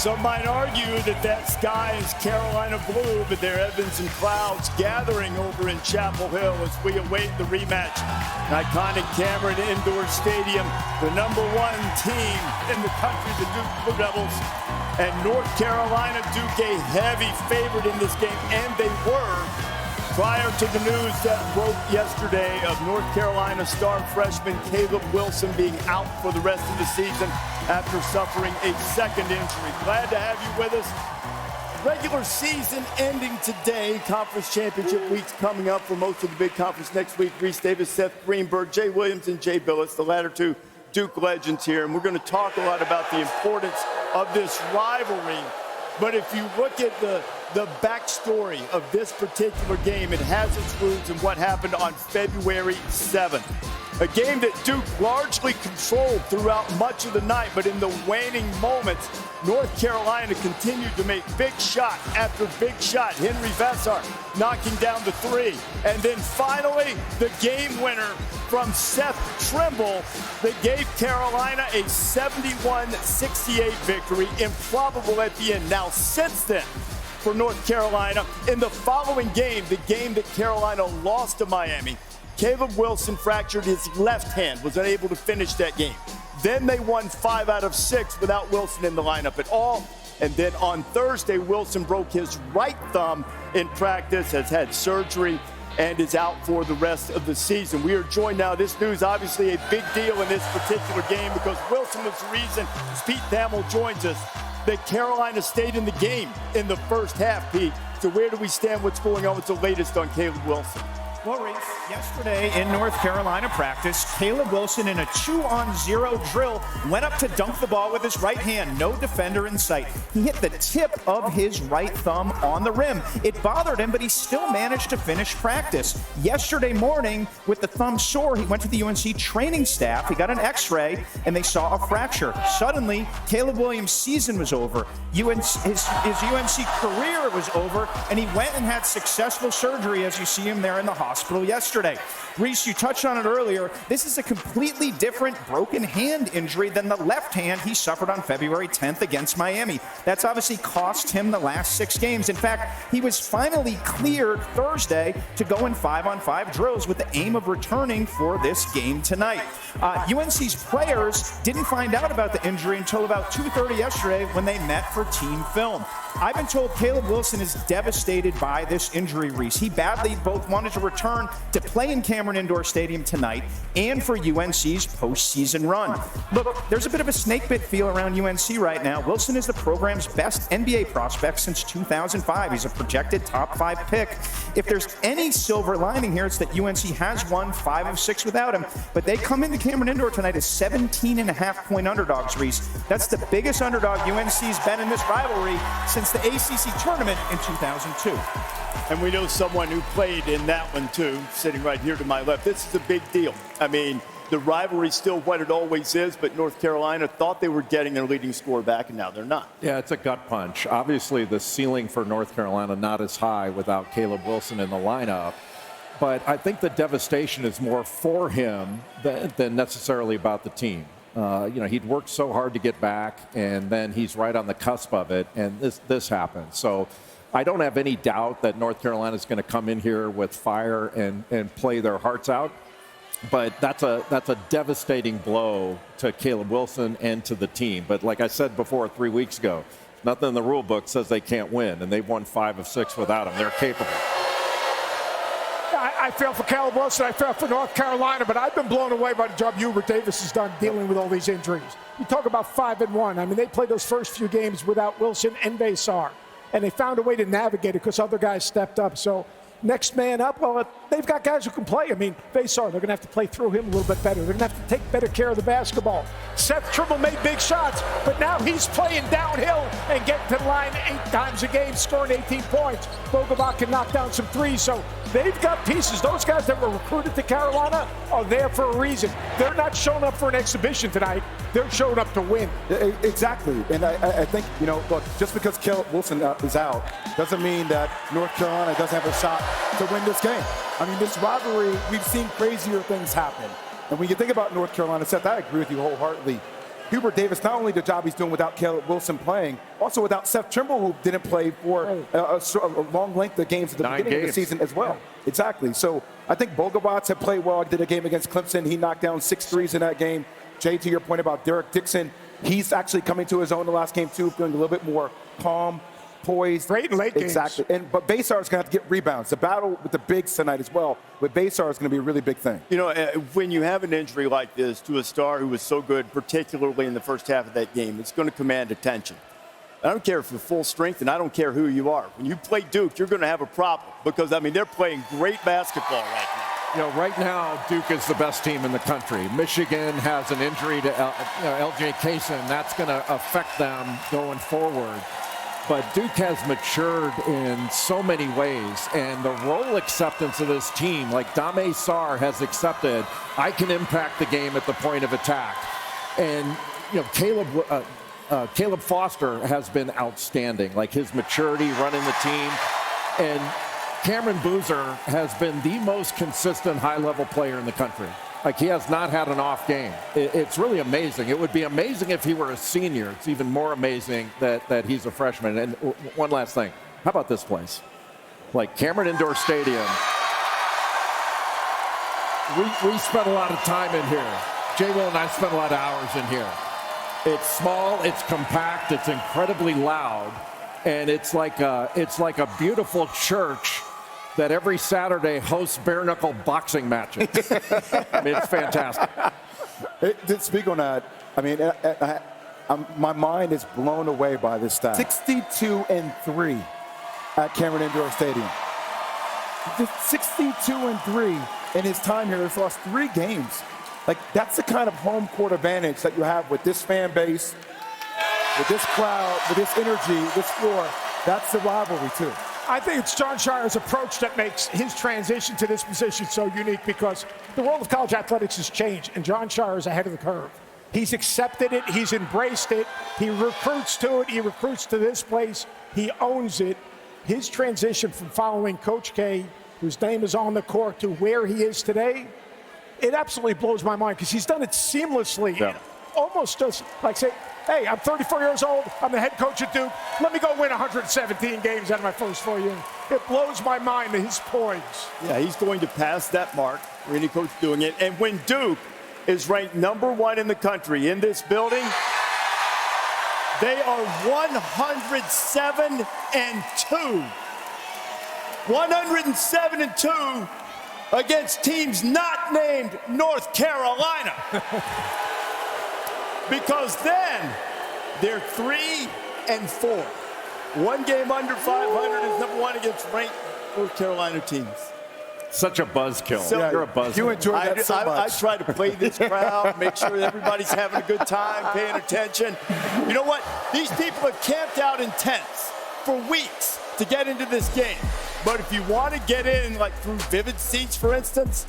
Some might argue that sky is Carolina blue, but there are heavens and clouds gathering over in Chapel Hill as we await the rematch. An iconic Cameron Indoor Stadium, the #1 team in the country, the Duke Blue Devils, and North Carolina Duke a heavy favorite in this game, and they were prior to the news that broke yesterday of North Carolina star freshman Caleb Wilson being out for the rest of the season after suffering a second injury. Glad to have you with us. Regular season ending today. Conference championship week's coming up for most of the big conference next week. Rece Davis, Seth Greenberg, Jay Williams, and Jay Bilas, the latter two Duke legends here. And we're going to talk a lot about the importance of this rivalry. But if you look at the backstory of this particular game, it has its roots in what happened on February 7th. A game that Duke largely controlled throughout much of the night, but in the waning moments, North Carolina continued to make big shot after big shot. Henry Vassar knocking down the three. And then finally, the game winner from Seth Trimble that gave Carolina a 71-68 victory, improbable at the end. Now, since then, for North Carolina, in the following game, the game that Carolina lost to Miami, Caleb Wilson fractured his left hand, was unable to finish that game. Then they won 5 out of 6 without Wilson in the lineup at all. And then on Thursday, Wilson broke his right thumb in practice, has had surgery, and is out for the rest of the season. We are joined now. This news obviously a big deal in this particular game because Wilson was the reason, as Pete Thamel joins us, that Carolina stayed in the game in the first half, Pete. So where do we stand? What's going on? What's the latest on Caleb Wilson? Well, Rece, yesterday in North Carolina practice, Caleb Wilson in a 2-on-0 drill went up to dunk the ball with his right hand. No defender in sight. He hit the tip of his right thumb on the rim. It bothered him, but he still managed to finish practice. Yesterday morning, with the thumb sore, he went to the UNC training staff. He got an x-ray, and they saw a fracture. Suddenly, Caleb Williams' season was over. His UNC career was over, and he went and had successful surgery, as you see him there in the hospital yesterday. Rece, you touched on it earlier. This is a completely different broken hand injury than the left hand he suffered on February 10th against Miami. That's obviously cost him the last 6 games. In fact, he was finally cleared Thursday to go in 5-on-5 drills with the aim of returning for this game tonight. UNC's players didn't find out about the injury until about 2:30 yesterday when they met for team film. I've been told Caleb Wilson is devastated by this injury, Rece. He badly both wanted to return to play in Cameron Indoor Stadium tonight and for UNC's postseason run. Look, there's a bit of a snake bit feel around UNC right now. Wilson is the program's best NBA prospect since 2005. He's a projected top 5 pick. If there's any silver lining here, it's that UNC has won 5 of 6 without him, but they come into Cameron Indoor tonight as 17.5-point underdogs, Rece. That's the biggest underdog UNC's been in this rivalry since the ACC tournament in 2002. And we know someone who played in that one too, sitting right here to my left. This is a big deal. I mean, the rivalry's still what it always is, but North Carolina thought they were getting their leading scorer back, and now they're not. Yeah, it's a gut punch. Obviously, the ceiling for North Carolina not as high without Caleb Wilson in the lineup. But I think the devastation is more for him than necessarily about the team. He'd worked so hard to get back, and then he's right on the cusp of it, and this happened. So I don't have any doubt that North Carolina is going to come in here with fire and play their hearts out. But that's a devastating blow to Caleb Wilson and to the team. But like I said before 3 weeks ago, nothing in the rule book says they can't win, and they've won 5 of 6 without him. They're capable. I feel for Caleb Wilson, I feel for North Carolina, but I've been blown away by the job Hubert Davis has done dealing with all these injuries. You talk about 5-1. I mean, they played those first few games without Wilson and Vassar, and they found a way to navigate it because other guys stepped up. So next man up, well, they've got guys who can play. I mean, Vassar, they're going to have to play through him a little bit better. They're going to have to take better care of the basketball. Seth Trimble made big shots, but now he's playing downhill and getting to the line 8 times a game, scoring 18 points. Vogelbach can knock down some threes, so they've got pieces. Those guys that were recruited to Carolina are there for a reason. They're not showing up for an exhibition tonight. They're showing up to win. Exactly. And I think, look, just because Caleb Wilson is out doesn't mean that North Carolina doesn't have a shot to win this game. I mean, this rivalry, we've seen crazier things happen. And when you think about North Carolina, Seth, I agree with you wholeheartedly. Hubert Davis, not only the job he's doing without Caleb Wilson playing, also without Seth Trimble, who didn't play for a long length of games at the beginning of the season as well. Exactly. So I think Bogobats have played well. Did a game against Clemson. He knocked down 6 threes in that game. Jay, to your point about Derek Dixon, he's actually coming to his own the last game too, feeling a little bit more calm, poised. Great in late games. Exactly. But Baysar is going to have to get rebounds. The battle with the bigs tonight as well with Baysar is going to be a really big thing. You know, when you have an injury like this to a star who was so good, particularly in the first half of that game, it's going to command attention. I don't care if you're full strength, and I don't care who you are. When you play Duke, you're going to have a problem because, I mean, they're playing great basketball right now. You know, right now, Duke is the best team in the country. Michigan has an injury to LJ Cayden. That's going to affect them going forward. But Duke has matured in so many ways, and the role acceptance of this team, like Dame Sarr has accepted, I can impact the game at the point of attack. And, you know, Caleb Foster has been outstanding, like his maturity running the team. And Cameron Boozer has been the most consistent high-level player in the country. Like, he has not had an off game. It's really amazing. It would be amazing if he were a senior. It's even more amazing that he's a freshman. And one last thing. How about this place? Like Cameron Indoor Stadium. We spent a lot of time in here. Jay Will and I spent a lot of hours in here. It's small, it's compact, it's incredibly loud, and it's like a beautiful church that every Saturday hosts bare-knuckle boxing matches. I mean, it's fantastic. To speak on that, I mean, my mind is blown away by this stat. 62-3 at Cameron Indoor Stadium. 62-3 in his time here. He's lost 3 games. Like, that's the kind of home court advantage that you have with this fan base, with this crowd, with this energy, this floor. That's the rivalry, too. I think it's Jon Scheyer's approach that makes his transition to this position so unique because the world of college athletics has changed, and Jon Scheyer is ahead of the curve. He's accepted it. He's embraced it. He recruits to it. He recruits to this place. He owns it. His transition from following Coach K, whose name is on the court, to where he is today, it absolutely blows my mind because he's done it seamlessly. Yeah. Almost just like say, hey, I'm 34 years old. I'm the head coach at Duke. Let me go win 117 games out of my first 4 years. It blows my mind his poise. Yeah, he's going to pass that mark for any coach doing it. And when Duke is ranked #1 in the country in this building, they are 107-2. 107-2 against teams not named North Carolina. Because then they're 3-4. 1 game under 500 is #1 against ranked North Carolina teams. Such a buzzkill. So, yeah, you're a buzzkill. You enjoy that so much. I try to play this crowd, make sure everybody's having a good time, paying attention. You know what? These people have camped out in tents for weeks to get into this game. But if you want to get in, like through Vivid Seats, for instance,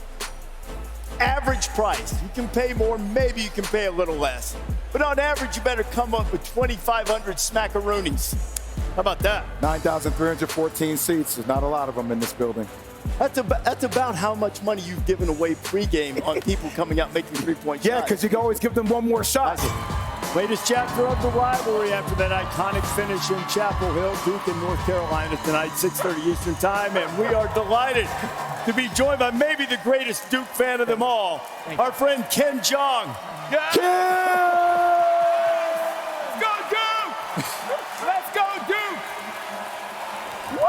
average price. You can pay more, maybe you can pay a little less. But on average, you better come up with 2,500 smackaroonies. How about that? 9,314 seats. There's not a lot of them in this building. That's about how much money you've given away pregame on people coming out making three-point shots. Yeah, because you can always give them one more shot. Latest chapter of the rivalry after that iconic finish in Chapel Hill, Duke and North Carolina tonight, 6:30 Eastern Time. And we are delighted to be joined by maybe the greatest Duke fan of them all, our friend Ken Jeong. Yeah. Let's go, Duke! Let's go, Duke! Woo!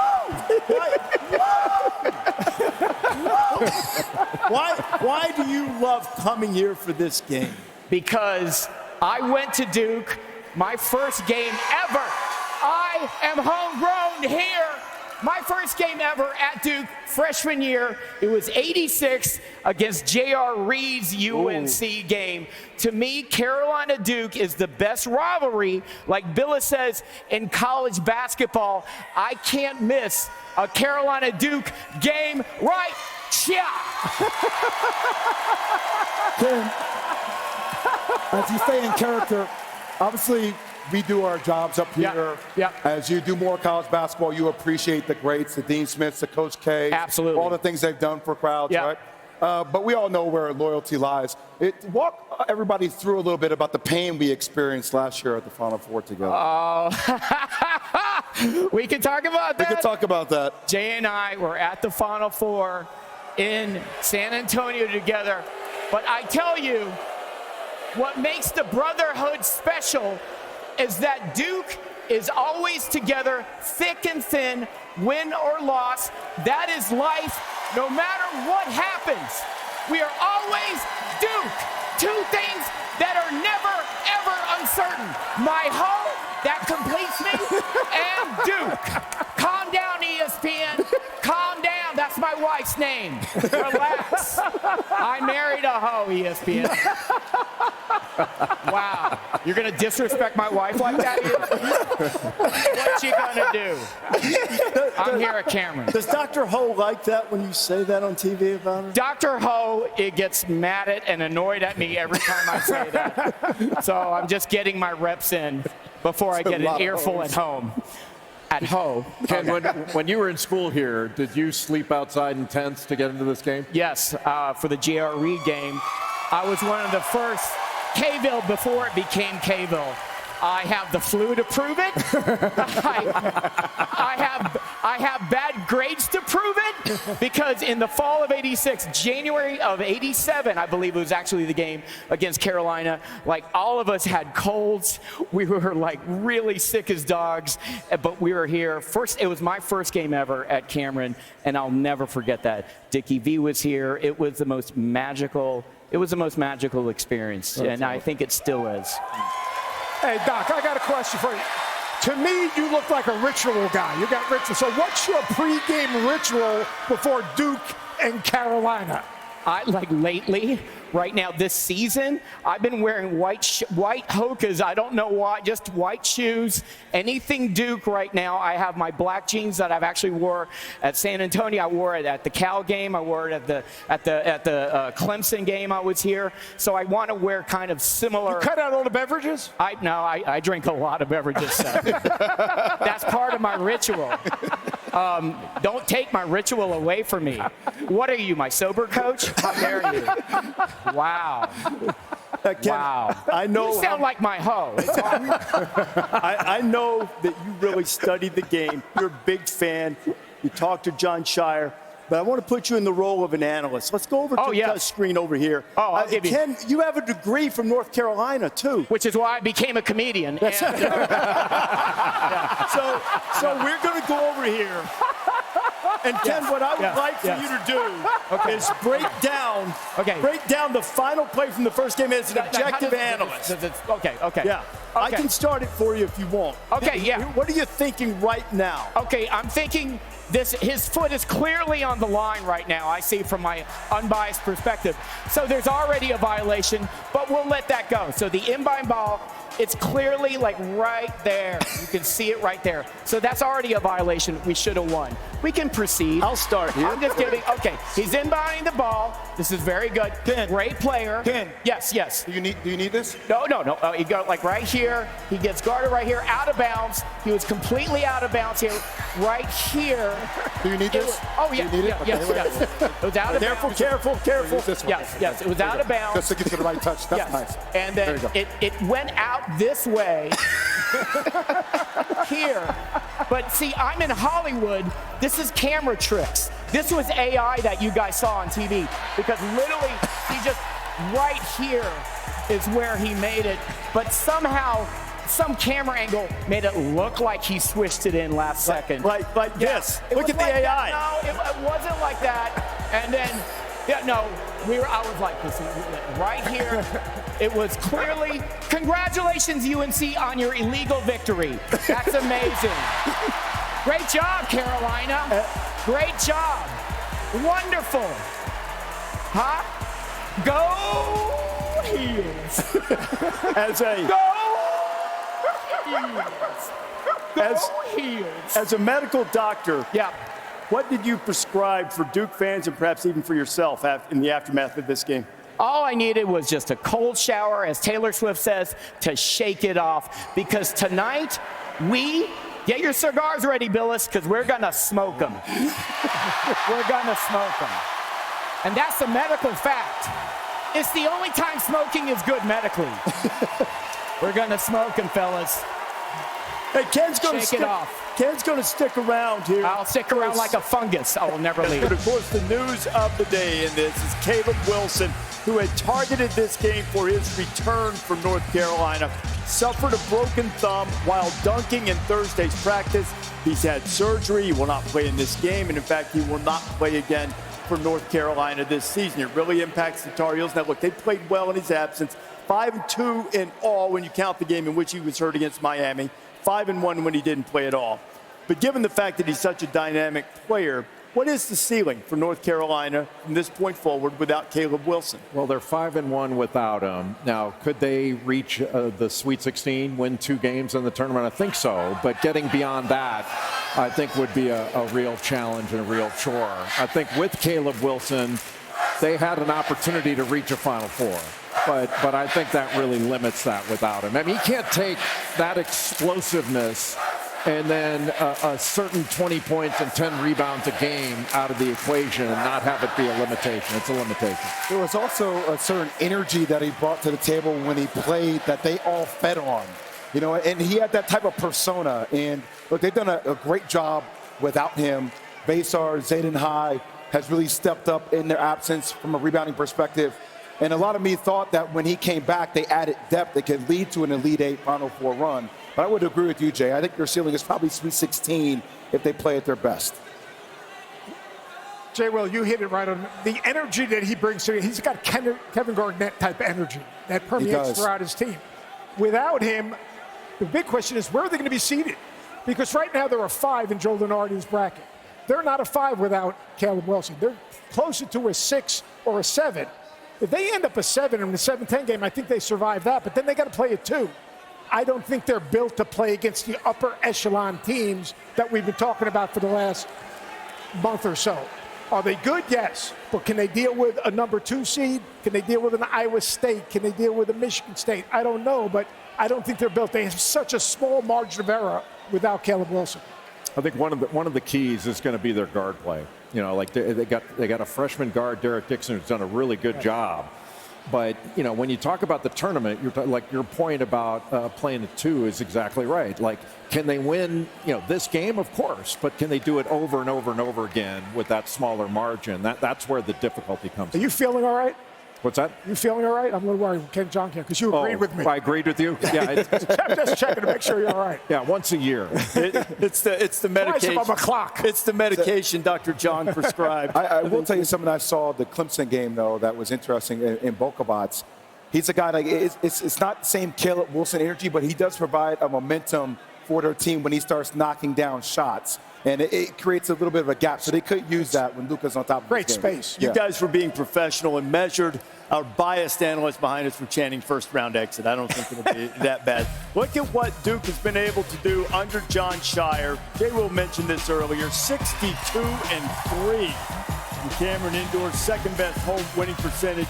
Why do you love coming here for this game? Because I went to Duke, my first game ever. I am homegrown here. My first game ever at Duke, freshman year, it was 86 against J.R. Reed's UNC game. To me, Carolina-Duke is the best rivalry. Like Bilas says in college basketball, I can't miss a Carolina-Duke game right here. Ken, as you stay in character, obviously, we do our jobs up here. As you do more college basketball, you appreciate the greats, the Dean Smiths, the Coach K. Absolutely. All the things they've done for crowds, right? but we all know where loyalty lies. Walk everybody through a little bit about the pain we experienced last year at the Final Four together. Oh, we can talk about that. We can talk about that. Jay and I were at the Final Four in San Antonio together. But I tell you, what makes the brotherhood special is that Duke is always together, thick and thin, win or loss. That is life, no matter what happens. We are always Duke. Two things that are never, ever uncertain. My hoe, that completes me, and Duke. Calm down, ESPN. Calm down. That's my wife's name. Relax. I married a hoe, ESPN. Wow. You're going to disrespect my wife like that? What you going to do? I'm here at Cameron. Does Dr. Ho like that when you say that on TV about her? Dr. Ho, it gets mad at and annoyed at me every time I say that. So I'm just getting my reps in before I get an earful at home. At Ho. Ken, when you were in school here, did you sleep outside in tents to get into this game? Yes, for the J.R. Reed game. I was one of the first, Kayville before it became Kayville. I have the flu to prove it. I have bad grades to prove it, because in the fall of '86, January of '87, I believe it was actually the game against Carolina, like all of us had colds. We were like really sick as dogs, but we were here. First, it was my first game ever at Cameron, and I'll never forget that. Dickie V was here. It was the most magical experience, and I think it still is. Hey, Doc, I got a question for you. To me, you look like a ritual guy. You got ritual. So what's your pregame ritual before Duke and Carolina? Lately, right now, this season, I've been wearing white Hokas. I don't know why, just white shoes. Anything Duke right now. I have my black jeans that I've actually wore at San Antonio. I wore it at the Cal game. I wore it at the Clemson game. I was here. So I want to wear kind of similar. You cut out all the beverages? I drink a lot of beverages, Seth. That's part of my ritual. Don't take my ritual away from me. What are you, my sober coach? How dare you? Wow. Ken, wow. I know you sound like my hoe. I know that you really studied the game. You're a big fan. You talked to Jon Scheyer. But I want to put you in the role of an analyst. Let's go over to the screen over here. Oh, I'll give you. Ken, you have a degree from North Carolina, too. Which is why I became a comedian. So we're going to go over here. And Ken, what I would like for you to do is break down the final play from the first game as an objective analyst. Okay. Yeah. I can start it for you if you want. Okay, yeah. What are you thinking right now? Okay, I'm thinking his foot is clearly on the line right now, I see from my unbiased perspective. So there's already a violation, but we'll let that go. So the inbound ball, it's clearly like right there. You can see it right there. So that's already a violation. We should have won. We can proceed. I'll start here. I'm just giving. Okay, he's inbounding the ball. This is very good. Ken. Great player. Ken. Yes. Do you need this? No. He got like right here. He gets guarded right here, out of bounds. He was completely out of bounds here, right here. Do you need this? Yes. It was out of bounds. Careful. Yes. It was out of bounds. Just to get to the right touch. That's nice. And then it went out this way here. But see, I'm in Hollywood. This is camera tricks. This was AI that you guys saw on TV, because literally he just right here is where he made it. But somehow some camera angle made it look like he swished it in last second. Like this. Look at the AI. No, it wasn't like that. And then, I was like this right here. It was clearly, congratulations, UNC, on your illegal victory. That's amazing. Great job, Carolina. Great job. Wonderful. Huh? Go Heels. Go Heels. As a medical doctor, yeah. What did you prescribe for Duke fans and perhaps even for yourself in the aftermath of this game? All I needed was just a cold shower, as Taylor Swift says, to shake it off. Because tonight, get your cigars ready, Bilas, because we're going to smoke them. We're going to smoke them. And that's a medical fact. It's the only time smoking is good medically. We're going to smoke him, fellas. Hey, Ken's going to Shake it off. Ken's going to stick around here. I'll stick around like a fungus. I will never leave. But of course, the news of the day in this is Caleb Wilson, who had targeted this game for his return from North Carolina, suffered a broken thumb while dunking in Thursday's practice. He's had surgery. He will not play in this game, and in fact, he will not play again for North Carolina this season. It really impacts the Tar Heels. Now, look, they played well in his absence. 5-2 in all when you count the game in which he was hurt against Miami. 5-1 when he didn't play at all. But given the fact that he's such a dynamic player, what is the ceiling for North Carolina from this point forward without Caleb Wilson? Well, they're 5-1 without him. Now, could they reach the Sweet 16, win 2 games in the tournament? I think so. But getting beyond that, I think would be a real challenge and a real chore. I think with Caleb Wilson, they had an opportunity to reach a Final Four. But I think that really limits that without him. I mean, he can't take that explosiveness and then a certain 20 points and 10 rebounds a game out of the equation and not have it be a limitation. It's a limitation. There was also a certain energy that he brought to the table when he played that they all fed on. You know, and he had that type of persona. And look, they've done a great job without him. Basar, Zayden High has really stepped up in their absence from a rebounding perspective. And a lot of me thought that when he came back, they added depth that could lead to an Elite Eight Final Four run. But I would agree with you, Jay. I think their ceiling is probably Sweet 16 if they play at their best. Jay, well, you hit it right on. The energy that he brings to it, he's got Kevin Garnett type of energy that permeates throughout his team. Without him, the big question is, where are they going to be seated? Because right now they're a 5 in Joel Lunardi's bracket. They're not a 5 without Caleb Wilson. They're closer to a 6 or a 7. If they end up a 7 in the 7-10 game, I think they survive that. But then they got to play a 2. I don't think they're built to play against the upper echelon teams that we've been talking about for the last month or so. Are they good? Yes. But can they deal with a number 2 seed? Can they deal with an Iowa State? Can they deal with a Michigan State? I don't know, but I don't think they're built. They have such a small margin of error without Caleb Wilson. I think one of the keys is going to be their guard play. You know, like they got a freshman guard, Derek Dixon, who's done a really good job. But, you know, when you talk about the tournament, like your point about playing at 2 is exactly right. Like, can they win, you know, this game? Of course. But can they do it over and over and over again with that smaller margin? That's where the difficulty comes. Are you feeling all right? What's that? You feeling all right? I'm a little worried with Ken Jeong here because you agreed with me. I agreed with you? Yeah. I'm just checking to make sure you're all right. Yeah, once a year. It's the medication. Twice above a clock. It's the medication Dr. Jeong prescribed. I will tell you something I saw the Clemson game, though, that was interesting in Bokobots. He's a guy, like, it's not the same Caleb Wilson energy, but he does provide a momentum for their team when he starts knocking down shots. And it creates a little bit of a gap. So they could use that when Luka's on top of great his game. space. You guys were being professional and measured. Our biased analysts behind us were chanting first-round exit. I don't think it'll be that bad. Look at what Duke has been able to do under Jon Scheyer. Jay Will mentioned this earlier, 62-3. And Cameron Indoor's second-best home winning percentage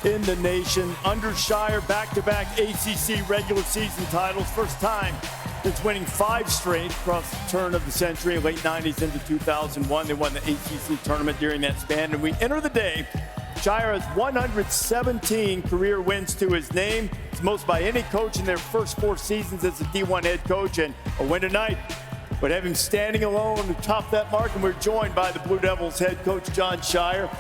in the nation. Under Scheyer, back-to-back ACC regular season titles. First time since winning 5 straight across the turn of the century, late 90s into 2001. They won the ACC tournament during that span. And we enter the day. Scheyer has 117 career wins to his name. It's most by any coach in their first 4 seasons as a D1 head coach, and a win tonight would have him standing alone to top that mark. And we're joined by the Blue Devils head coach, Jon Scheyer.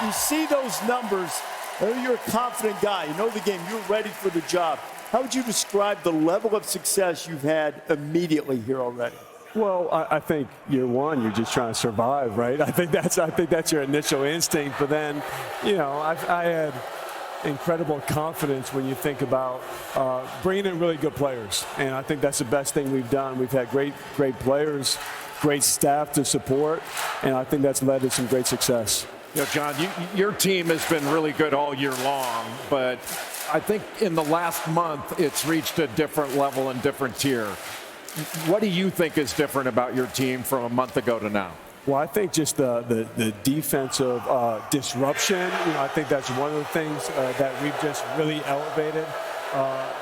You see those numbers, you're a confident guy. You know the game. You're ready for the job. How would you describe the level of success you've had immediately here already? Well, I think year one, you're just trying to survive, right? I think that's your initial instinct. But then, you know, I had incredible confidence when you think about bringing in really good players, and I think that's the best thing we've done. We've had great players, great staff to support, and I think that's led to some great success. You know, John, your team has been really good all year long, but I think in the last month it's reached a different level and different tier. What do you think is different about your team from a month ago to now? Well, I think just the defensive disruption, you know, I think that's one of the things that we've just really elevated.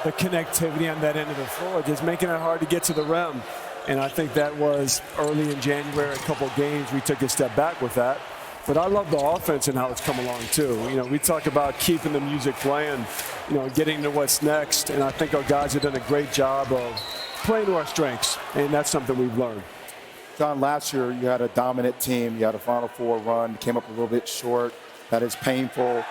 The connectivity on that end of the floor, just making it hard to get to the rim. And I think that was early in January, a couple of games, we took a step back with that. But I love the offense and how it's come along too. You know, we talk about keeping the music playing, you know, getting to what's next, and I think our guys have done a great job of playing to our strengths, and that's something we've learned. Jon, last year you had a dominant team. You had a Final Four run, came up a little bit short. That is painful.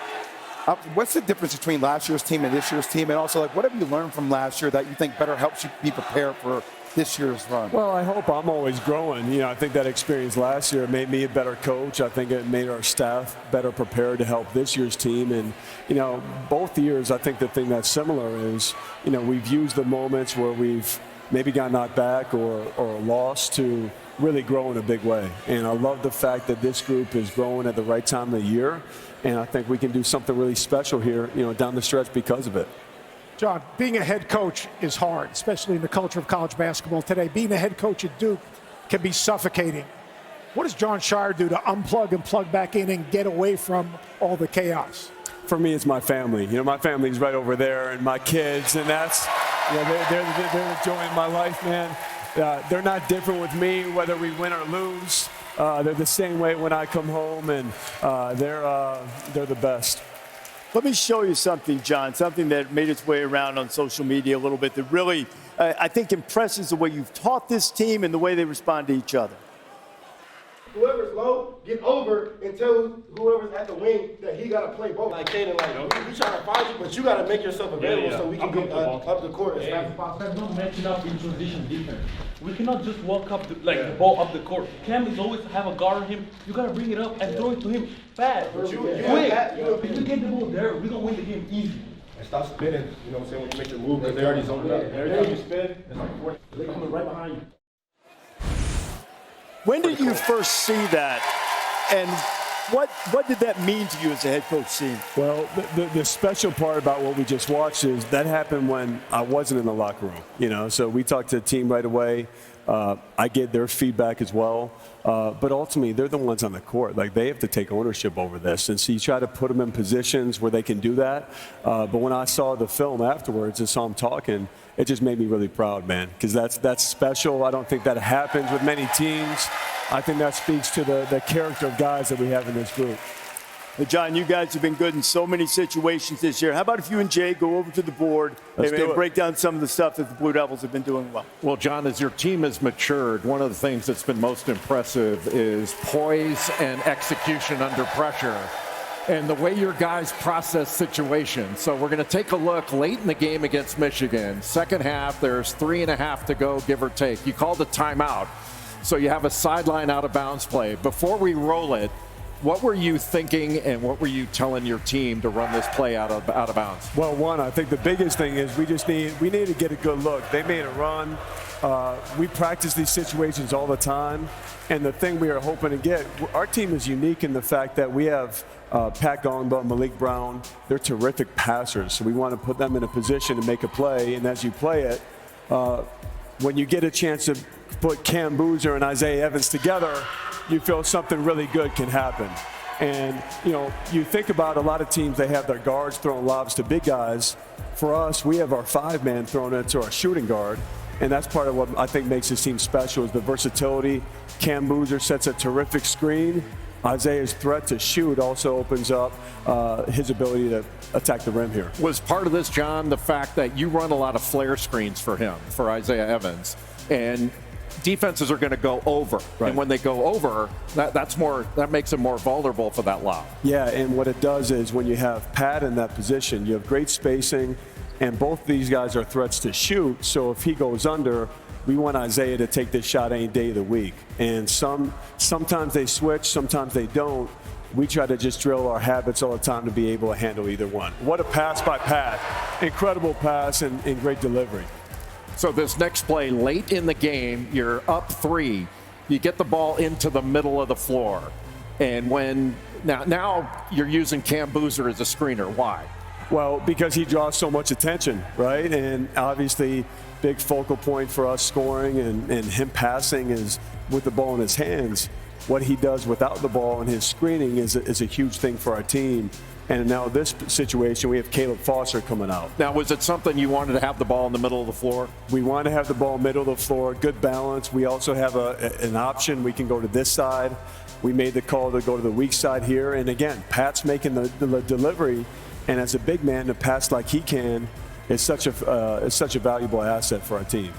What's the difference between last year's team and this year's team? And also, like, what have you learned from last year that you think better helps you be prepared for this year's run? Well, I hope I'm always growing. You know, I think that experience last year made me a better coach. I think it made our staff better prepared to help this year's team. And, you know, both years, I think the thing that's similar is, you know, we've used the moments where we've maybe got knocked back or lost to really grow in a big way. And I love the fact that this group is growing at the right time of the year. And I think we can do something really special here, you know, down the stretch because of it. Jon, being a head coach is hard, especially in the culture of college basketball today. Being a head coach at Duke can be suffocating. What does Jon Scheyer do to unplug and plug back in and get away from all the chaos? For me, it's my family. You know, my family's right over there, and my kids, and that's, you know, they're the joy in my life, man. They're not different with me, whether we win or lose. They're the same way when I come home, and they're the best. Let me show you something, Jon, something that made its way around on social media a little bit that really, I think, impresses the way you've taught this team and the way they respond to each other. Whoever's low, get over and tell whoever's at the wing that he got to play both. Like Cayden, like, we trying to find you, but you got to make yourself available so we can get up the court as fast as possible. There's no matching up in transition defense. We cannot just walk up, the ball up the court. Cam is always have a guard on him. You got to bring it up and throw it to him fast, quick. If you get the ball there, we're going to win the game easy. And stop spinning, you know what I'm saying, when you make your move, because they already zoned up. Every time you spin, it's like 40. They're coming right behind you. When did you first see that, and what did that mean to you as a head coach seeing? Well, the special part about what we just watched is that happened when I wasn't in the locker room. You know, so we talked to the team right away. I get their feedback as well. But ultimately, they're the ones on the court. Like, they have to take ownership over this. And so you try to put them in positions where they can do that. But when I saw the film afterwards and saw them talking, it just made me really proud, man, because that's special. I don't think that happens with many teams. I think that speaks to the character of guys that we have in this group. Well, Jon, you guys have been good in so many situations this year. How about if you and Jay go over to the board and break down some of the stuff that the Blue Devils have been doing well? Well, Jon, as your team has matured, one of the things that's been most impressive is poise and execution under pressure and the way your guys process situations. So we're going to take a look late in the game against Michigan. Second half, there's 3.5 to go, give or take. You called a timeout, so you have a sideline out of bounds play. Before we roll it, what were you thinking and what were you telling your team to run this play out of bounds? Well, one, I think the biggest thing is we need to get a good look. They made a run. We practice these situations all the time. And the thing we are hoping to get, our team is unique in the fact that we have Pat Gongba, Malik Brown. They're terrific passers. So we want to put them in a position to make a play. And as you play it, when you get a chance to put Cam Boozer and Isaiah Evans together, you feel something really good can happen. And, you know, you think about a lot of teams, they have their guards throwing lobs to big guys. For us, we have our 5-man throwing it to our shooting guard. And that's part of what I think makes this team special is the versatility. Cam Boozer sets a terrific screen. Isaiah's threat to shoot also opens up his ability to attack the rim here. Was part of this, Jon, the fact that you run a lot of flare screens for him, for Isaiah Evans, and defenses are going to go over. Right. And when they go over, that makes them more vulnerable for that lob. Yeah, and what it does is when you have Pat in that position, you have great spacing, and both these guys are threats to shoot. So if he goes under, we want Isaiah to take this shot any day of the week. And sometimes they switch, sometimes they don't. We try to just drill our habits all the time to be able to handle either one. What a pass by Pat. Incredible pass and great delivery. So this next play, late in the game, you're up 3. You get the ball into the middle of the floor. And now you're using Cam Boozer as a screener. Why? Well, because he draws so much attention, right? And obviously, big focal point for us scoring and him passing is with the ball in his hands. What he does without the ball and his screening is a huge thing for our team. And now this situation, we have Caleb Foster coming out. Now, was it something you wanted to have the ball in the middle of the floor? We want to have the ball middle of the floor, good balance. We also have an option. We can go to this side. We made the call to go to the weak side here. And again, Pat's making the delivery. And as a big man to pass like he can is such a valuable asset for our team.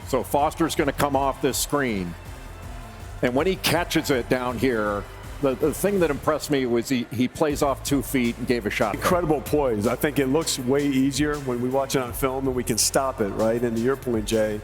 So Foster's going to come off this screen. And when he catches it down here, the thing that impressed me was he plays off 2 feet and gave a shot. Incredible poise. I think it looks way easier when we watch it on film and we can stop it, right? And to your point, Jay,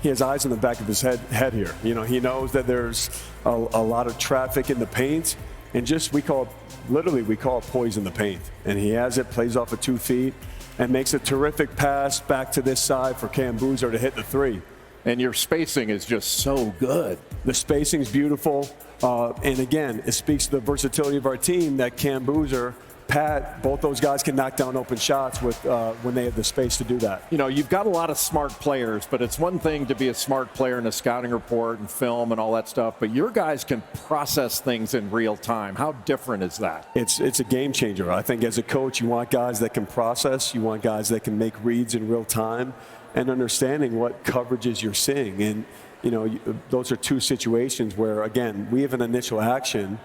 he has eyes in the back of his head here. You know, he knows that there's a lot of traffic in the paint, and we call it poise in the paint. And he has it, plays off of 2 feet, and makes a terrific pass back to this side for Cam Boozer to hit the three. And your spacing is just so good. The spacing is beautiful. And again, it speaks to the versatility of our team that Cam Boozer, Pat, both those guys can knock down open shots with when they have the space to do that. You know, you've got a lot of smart players, but it's one thing to be a smart player in a scouting report and film and all that stuff, but your guys can process things in real time. How different is that? It's a game changer. I think as a coach, you want guys that can process. You want guys that can make reads in real time and understanding what coverages you're seeing. And, you know, those are two situations where, again, we have an initial action,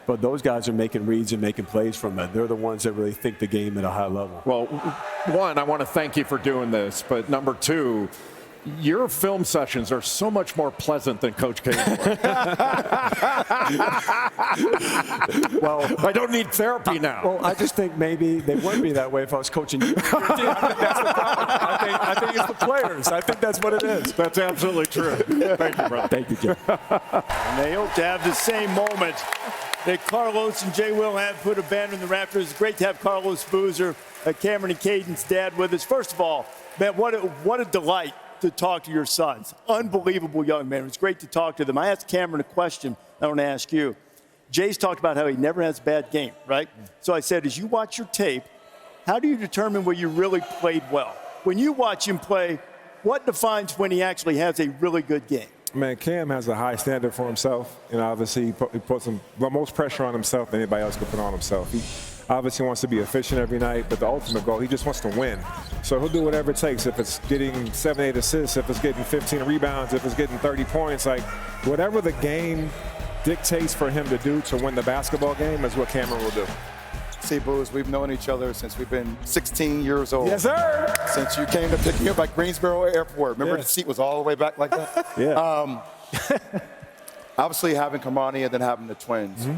but those guys are making reads and making plays from it. They're the ones that really think the game at a high level. Well, one, I want to thank you for doing this, but number two, your film sessions are so much more pleasant than Coach Cayden. Well, I don't need therapy now. Well, I just think maybe they wouldn't be that way if I was coaching you. I think that's the problem. I think it's the players. I think that's what it is. That's absolutely true. Thank you, brother. Thank you, Jim. And they hope to have the same moment that Carlos and Jay Will have put a banner in the rafters. It's great to have Carlos Boozer, Cameron and Cayden's dad, with us. First of all, man, what a delight to talk to your sons. Unbelievable young men. It's great to talk to them. I asked Cameron a question I want to ask you. Jay's talked about how he never has a bad game, right? So I said, as you watch your tape, how do you determine where you really played well? When you watch him play, what defines when he actually has a really good game? Man, Cam has a high standard for himself, and obviously he puts the most pressure on himself than anybody else could put on himself. He obviously wants to be efficient every night, but the ultimate goal, he just wants to win. So he'll do whatever it takes. If it's getting 7, 8 assists, if it's getting 15 rebounds, if it's getting 30 points, like whatever the game dictates for him to do to win the basketball game is what Cameron will do. See, Booz, we've known each other since we've been 16 years old. Yes, sir. Since you came to pick me up at Greensboro Airport. Remember the seat was all the way back like that? Yeah. Obviously having Kamani and then having the twins. Mm-hmm.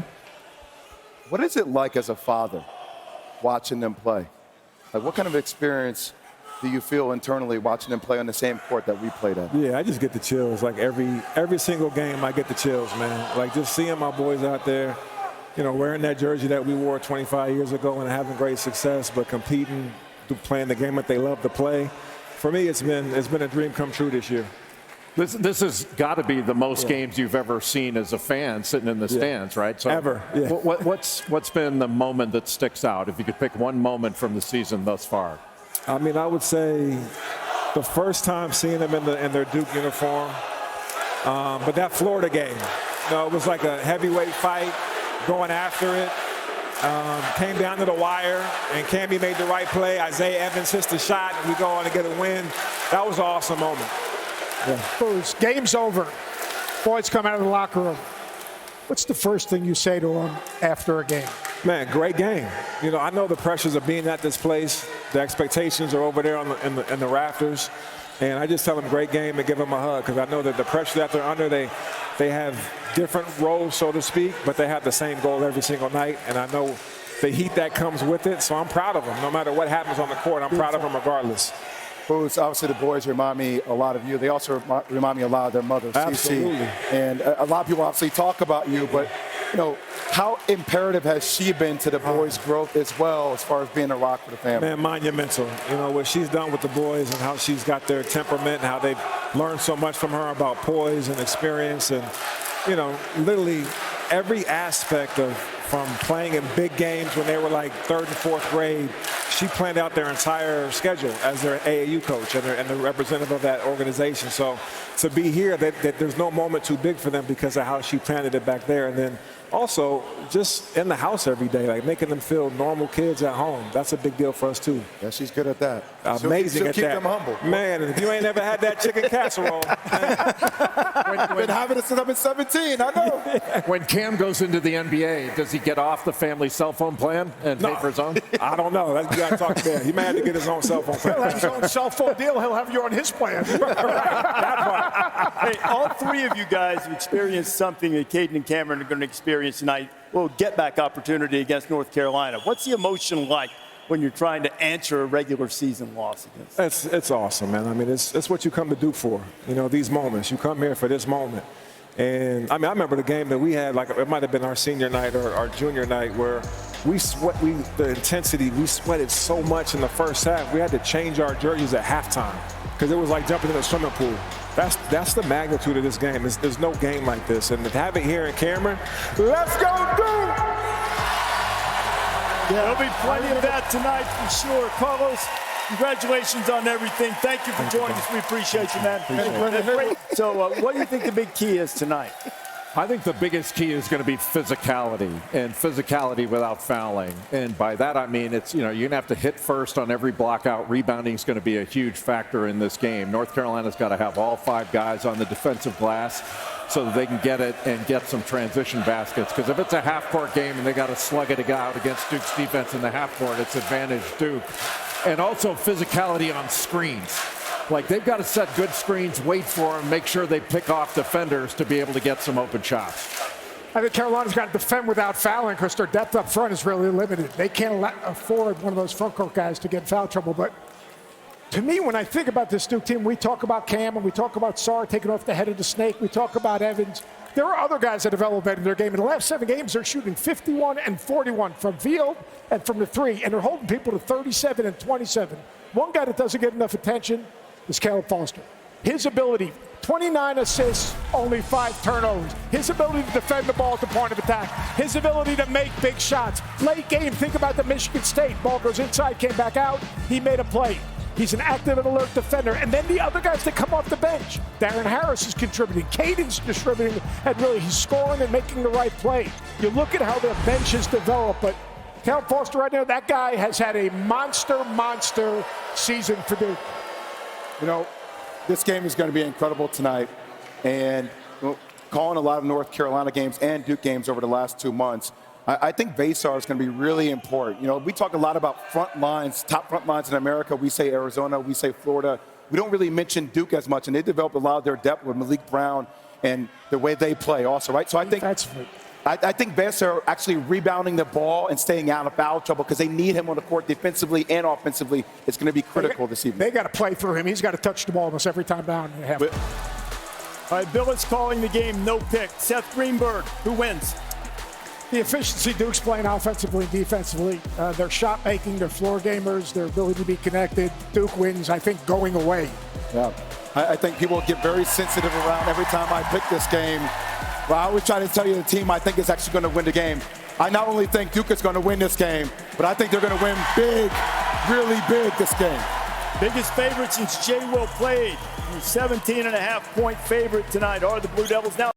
What is it like as a father watching them play? Like, what kind of experience do you feel internally watching them play on the same court that we played at? Yeah, I just get the chills. Like every single game, I get the chills, man. Like just seeing my boys out there, you know, wearing that jersey that we wore 25 years ago and having great success, but competing, playing the game that they love to play. For me, it's been a dream come true this year. This has got to be the most games you've ever seen as a fan sitting in the stands, right? So ever. Yeah. What's been the moment that sticks out, if you could pick one moment from the season thus far? I mean, I would say the first time seeing them in their Duke uniform, but that Florida game, you know, it was like a heavyweight fight, going after it. Came down to the wire, and Camby made the right play. Isaiah Evans hits the shot, and we go on to get a win. That was an awesome moment. Yeah. Game's over. Boys come out of the locker room. What's the first thing you say to them after a game? Man, great game. You know, I know the pressures of being at this place. The expectations are over there in the rafters. And I just tell them great game and give them a hug, because I know that the pressure that they're under, they have different roles, so to speak, but they have the same goal every single night. And I know the heat that comes with it, so I'm proud of them. No matter what happens on the court, I'm proud of them regardless. Booz, obviously the boys remind me a lot of you. They also remind me a lot of their mother, Absolutely. Cece. And a lot of people obviously talk about you, but you know, how imperative has she been to the boys' growth as well, as far as being a rock for the family? Man, monumental. You know, what she's done with the boys and how she's got their temperament and how they've learned so much from her about poise and experience and, you know, literally every aspect of from playing in big games when they were like 3rd and 4th grade. She planned out their entire schedule as their AAU coach and the representative of that organization. So to be here, that there's no moment too big for them because of how she planned it back there. And then also just in the house every day, like making them feel normal kids at home. That's a big deal for us too. Yeah, she's good at that. Amazing she'll at keep that. them humble. Man, if you ain't ever had that chicken casserole. Been having it since I've been 17, I know. When Cam goes into the NBA, does he get off the family cell phone plan and pay for his own? I don't know. You got to talk to him. He may have to get his own cell phone plan. He'll have his own cell phone deal. He'll have you on his plan. Hey, all three of you guys have experienced something that Cayden and Cameron are going to experience tonight. Well, get-back opportunity against North Carolina. What's the emotion like when you're trying to answer a regular season loss against? It's awesome, man. I mean, it's what you come to do for. You know, these moments. You come here for this moment. And, I mean, I remember the game that we had, like it might have been our senior night or our junior night, where the intensity, we sweated so much in the first half. We had to change our jerseys at halftime because it was like jumping in a swimming pool. That's the magnitude of this game. There's no game like this. And to have it here in Cameron, let's go, Duke! Yeah, there'll be plenty of that tonight for sure. Carlos, congratulations on everything. Thank you for joining us. We appreciate you, man. So what do you think the big key is tonight? I think the biggest key is going to be physicality, and physicality without fouling. And by that I mean it's, you're going to have to hit first on every block out. Rebounding is going to be a huge factor in this game. North Carolina's got to have all 5 guys on the defensive glass so that they can get it and get some transition baskets. Because if it's a half-court game and they got to slug it out against Duke's defense in the half-court, it's advantage Duke. And also physicality on screens. Like, they've got to set good screens, wait for them, make sure they pick off defenders to be able to get some open shots. I think Carolina's got to defend without fouling because their depth up front is really limited. They can't afford one of those front court guys to get in foul trouble. But to me, when I think about this Duke team, we talk about Cam and we talk about Sarr taking off the head of the snake. We talk about Evans. There are other guys that have elevated their game. In the last 7 games, they're shooting 51 and 41 from field and from the 3, and they're holding people to 37 and 27. One guy that doesn't get enough attention is Caleb Foster. His ability, 29 assists, only 5 turnovers. His ability to defend the ball at the point of attack. His ability to make big shots. Late game, think about the Michigan State. Ball goes inside, came back out. He made a play. He's an active and alert defender. And then the other guys that come off the bench. Darren Harris is contributing. Cayden's distributing. And really, he's scoring and making the right play. You look at how their bench has developed, but Caleb Foster right now, that guy has had a monster season for Duke. You know, this game is going to be incredible tonight. And calling a lot of North Carolina games and Duke games over the last 2 months, I think Vasar is going to be really important. You know, we talk a lot about front lines, top front lines in America. We say Arizona, we say Florida. We don't really mention Duke as much, and they developed a lot of their depth with Malik Brown and the way they play also, right? So I think I think Vasar actually rebounding the ball and staying out of foul trouble because they need him on the court defensively and offensively. It's going to be critical this evening. They got to play through him. He's got to touch the ball almost every time down. All right, Bilas calling the game, no pick. Seth Greenberg, who wins? The efficiency Duke's playing offensively and defensively. Their shot making, their floor gamers, their ability to be connected. Duke wins, I think, going away. Yeah, I think people get very sensitive around every time I pick this game. Well, I always try to tell you the team I think is actually going to win the game. I not only think Duke is going to win this game, but I think they're going to win big, really big this game. Biggest favorite since Jay Will played. 17.5-point favorite tonight are the Blue Devils. Now.